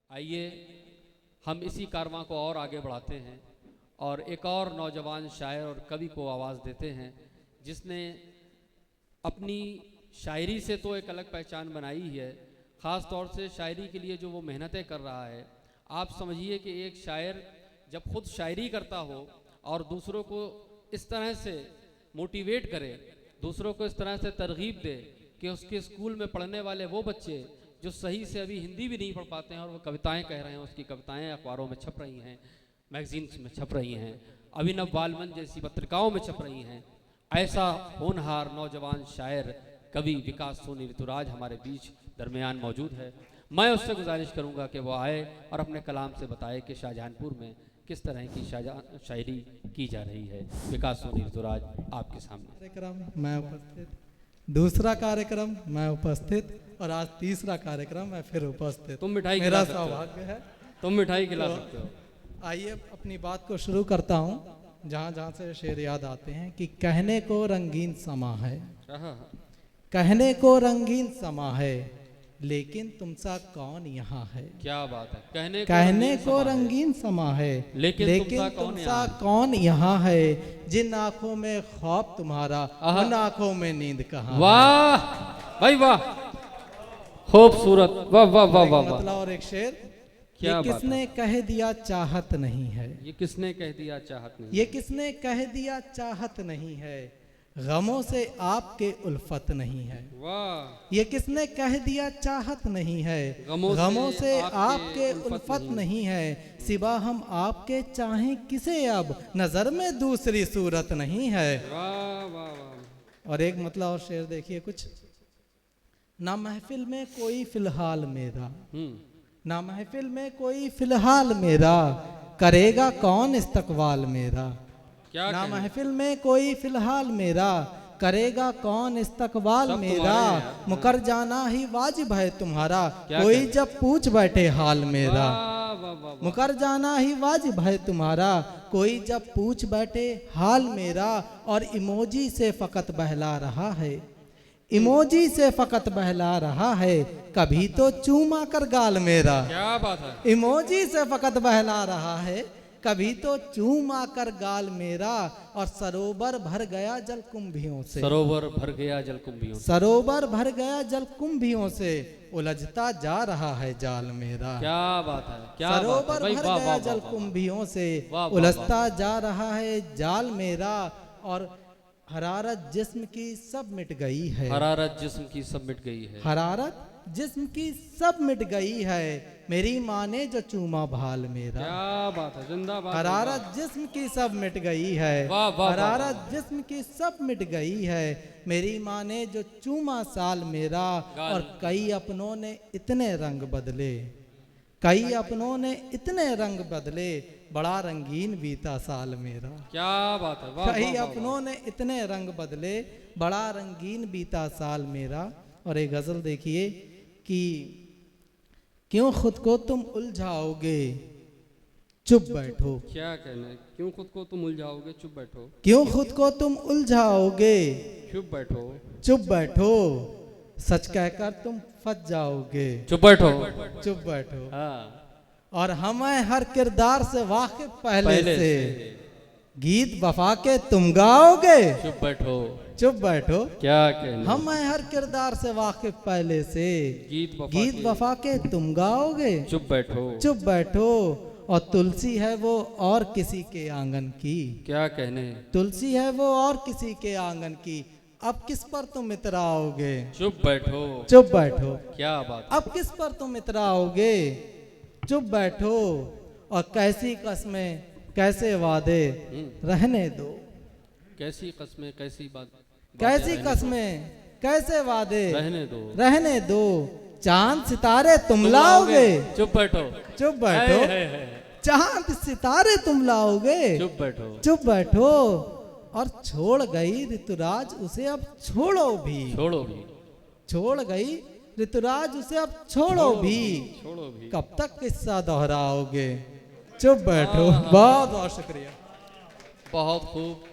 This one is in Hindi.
आइए हम इसी कारवां को और आगे बढ़ाते हैं और एक और नौजवान शायर और कवि को आवाज़ देते हैं जिसने अपनी शायरी से तो एक अलग पहचान बनाई ही है। ख़ास तौर से शायरी के लिए जो वो मेहनतें कर रहा है, आप समझिए कि एक शायर जब खुद शायरी करता हो और दूसरों को इस तरह से मोटिवेट करे, दूसरों को इस तरह से तरगीब दे कि उसके स्कूल में पढ़ने वाले वो बच्चे जो सही से अभी हिंदी भी नहीं पढ़ पाते हैं और वो कविताएं कह रहे हैं, उसकी कविताएं अखबारों में छप रही हैं, मैगजीन्स में छप रही हैं, अभिनव बालमन जैसी पत्रिकाओं में छप रही हैं। ऐसा होनहार नौजवान शायर कवि विकास सोनी ऋतुराज हमारे बीच दरमियान मौजूद है। मैं उससे गुजारिश करूंगा कि वो आए और अपने कलाम से बताए कि शाहजहानपुर में किस तरह की शायरी की जा रही है। विकास सोनी ऋतुराज आपके सामने। कार्यक्रम मैं उपस्थित, दूसरा कार्यक्रम मैं उपस्थित और आज तीसरा कार्यक्रम मैं फिर उपस्थित। तुम मिठाई मेरा सौभाग्य है। तुम मिठाई खिला सकते हो। आइए अपनी बात को शुरू करता हूँ जहाँ जहाँ से शेर याद आते हैं कि कहने को रंगीन समा है, कहने को रंगीन समा है, लेकिन तुम सा कौन यहाँ है। क्या बात है। कहने को रंगीन समा है, लेकिन तुम सा कौन यहाँ है। जिन आंखों में ख्वाब तुम्हारा, उन आंखों में नींद कहाँ। वाह भाई वाह, खूबसूरत, वाह वाह वाह वाह। मतलब और एक शेर, क्या ये किसने कह दिया चाहत नहीं है। ये किसने कह दिया चाहत नहीं। ये किसने कह दिया चाहत नहीं है, गमों से आपके उल्फत नहीं है। वाह। ये किसने कह दिया चाहत नहीं है, गमों से आपके उल्फत नहीं है। सिवा हम आपके चाहें किसे अब, नजर में दूसरी सूरत नहीं है। वाह वाह वाह। और एक मतलब और शेर देखिए कुछ, ना महफिल में कोई फिलहाल मेरा, ना महफिल में कोई फिलहाल मेरा, करेगा कौन इस्तकबाल मेरा। ना महफिल में कोई फिलहाल मेरा, करेगा कौन इस्तकबाल मेरा। मुकर जाना ही वाजिब है तुम्हारा, कोई जब पूछ बैठे हाल मेरा। मुकर जाना ही वाजिब है तुम्हारा, कोई जब पूछ बैठे हाल मेरा। और इमोजी से फकत बहला रहा है, इमोजी से फकत बहला रहा है, कभी तो चूमा कर गाल मेरा। क्या बात है। इमोजी से फकत बहला रहा है, कभी तो चूमा कर गाल मेरा। और सरोवर भर गया जल कुंभियों से, सरोवर भर गया जल कुंभियों से, सरोवर भर गया जल कुंभियों से, उलझता जा रहा है जाल मेरा। क्या बात है। क्या सरोवर भर गया जल कुंभियों से, उलझता जा रहा है जाल मेरा। और हरारत जिस्म की सब मिट गई है, हरारत जिस्म की सब मिट गई है, हरारत जिस्म की सब मिट गई है, मेरी माँ ने जो चूमा भाल मेरा। क्या बात है। जिंदाबाद। हरारत जिस्म की सब मिट गई है, हरारत जिस्म की सब मिट गई है, मेरी माँ ने जो चूमा साल मेरा। और कई अपनों ने इतने रंग बदले, कई अपनों ने इतने रंग बदले, बड़ा रंगीन बीता साल मेरा। क्या बात है। कई अपनों ने इतने रंग बदले, बड़ा रंगीन बीता साल मेरा। और एक गजल देखिए कि क्यों खुद को तुम उलझाओगे, चुप बैठो। क्या कहना है। क्यों खुद को तुम उलझाओगे, चुप बैठो। क्यों खुद को तुम उलझाओगे, चुप बैठो। चुप बैठो, सच कहकर तुम फंस जाओगे। चुप बैठो। चुप बैठो। हाँ। और हमें हर किरदार से वाकिफ पहले से, गीत वफा के तुम गाओगे। चुप बैठो। चुप बैठो। क्या कहना। हमें हर किरदार से वाकिफ पहले से, गीत वफा के तुम गाओगे। चुप बैठो। चुप बैठो। और तुलसी है वो और किसी के आंगन की। क्या कहने। तुलसी है वो और किसी के आंगन की, अब किस पर तुम इतराओगे। चुप बैठो। चुप बैठो। क्या बात। अब किस पर तुम इतराओगे, चुप बैठो। और कैसी कस्में कैसे वादे, रहने दो। कैसी कस्में कैसी बात, कैसी कस्में कैसे वादे, रहने दो। रहने दो। चांद सितारे तुम लाओगे। चुप बैठो। चुप बैठो। चांद सितारे तुम लाओगे। चुप बैठो। चुप बैठो। और छोड़ गई ऋतुराज उसे अब छोड़ो भी, छोड़ो भी। छोड़ गई ऋतुराज उसे अब छोड़ो भी, छोड़ो भी। कब तक किस्सा दोहराओगे। चुप बैठो। बहुत बहुत शुक्रिया। बहुत खूब।